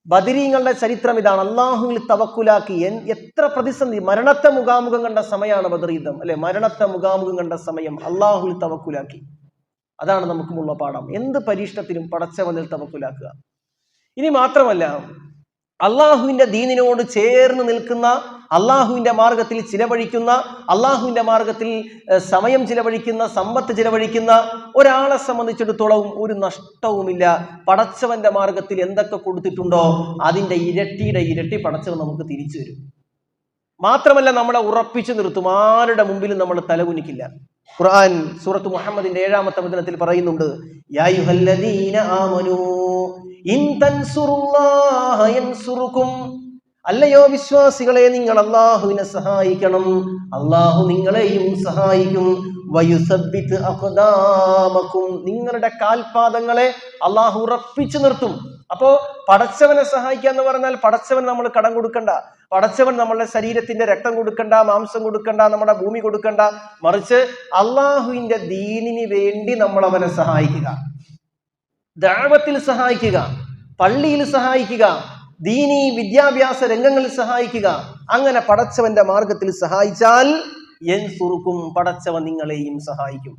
ബദരീങ്ങളുടെ ചരിത്രം ഇതാണ്. അള്ളാഹുവിൽ തവക്കുലാക്കി എത്ര പ്രതിസന്ധി, മരണത്തെ മുഖാമുഖം കണ്ട സമയമാണ് ബദർ യുദ്ധം അല്ലെ. മരണത്തെ മുഖാമുഖം കണ്ട സമയം അള്ളാഹുവിൽ തവക്കുലാക്കി. അതാണ് നമുക്കുമുള്ള പാഠം. എന്ത് പരീക്ഷണത്തിലും പടച്ചവനിൽ തവക്കുലാക്കുക. ഇനി മാത്രമല്ല, അള്ളാഹുവിന്റെ ദീനിനോട് ചേർന്ന് നിൽക്കുന്ന, അള്ളാഹുവിന്റെ മാർഗത്തിൽ ചിലവഴിക്കുന്ന, അള്ളാഹുവിന്റെ മാർഗത്തിൽ സമയം ചിലവഴിക്കുന്ന, സമ്പത്ത് ചിലവഴിക്കുന്ന ഒരാളെ സംബന്ധിച്ചിടത്തോളം ഒരു നഷ്ടവുമില്ല. പടച്ചവന്റെ മാർഗത്തിൽ എന്തൊക്കെ കൊടുത്തിട്ടുണ്ടോ അതിന്റെ ഇരട്ടിയുടെ ഇരട്ടി പടച്ചവൻ നമുക്ക് തിരിച്ചു തരും. മാത്രമല്ല, നമ്മളെ ഉറപ്പിച്ചു നിർത്തും. ആരുടെ മുമ്പിലും നമ്മൾ തലകുനിക്കില്ല. ഖുർആൻ സൂറത്ത് മുഹമ്മദിന്റെ 7-ാമത്തെ വചനത്തിൽ പറയുന്നുണ്ട്, യാ അയ്യുഹല്ലദീന ആമനൂ ഇൻ തൻസുറുല്ലാഹ യൻസുറുകും. അല്ലയോ വിശ്വാസികളെ, നിങ്ങൾ അല്ലാഹുവിനെ സഹായിക്കണം, അല്ലാഹു നിങ്ങളെയും സഹായിക്കും. വയുസബ്ബിത് അഖ്ദാമകും, നിങ്ങളുടെ കാൽപാദങ്ങളെ അല്ലാഹു ഉറപ്പിച്ചു നിർത്തും. അപ്പോ പടച്ചവനെ സഹായിക്കുക എന്ന് പറഞ്ഞാൽ പടച്ചവൻ നമ്മൾ കടം കൊടുക്കണ്ട, പടച്ചവൻ നമ്മളുടെ ശരീരത്തിന്റെ രക്തം കൊടുക്കണ്ട, മാംസം കൊടുക്കണ്ട, നമ്മുടെ ഭൂമി കൊടുക്കണ്ട. മറിച്ച് അള്ളാഹുവിന്റെ ദീനിന് വേണ്ടി നമ്മൾ അവനെ സഹായിക്കുക, ദഅവത്തിൽ സഹായിക്കുക, പള്ളിയിൽ സഹായിക്കുക, ദീനി വിദ്യാഭ്യാസ രംഗങ്ങളിൽ സഹായിക്കുക. അങ്ങനെ പടച്ചവന്റെ മാർഗത്തിൽ സഹായിച്ചാൽ യൻസുറുക്കും, പടച്ചവൻ നിങ്ങളെയും സഹായിക്കും.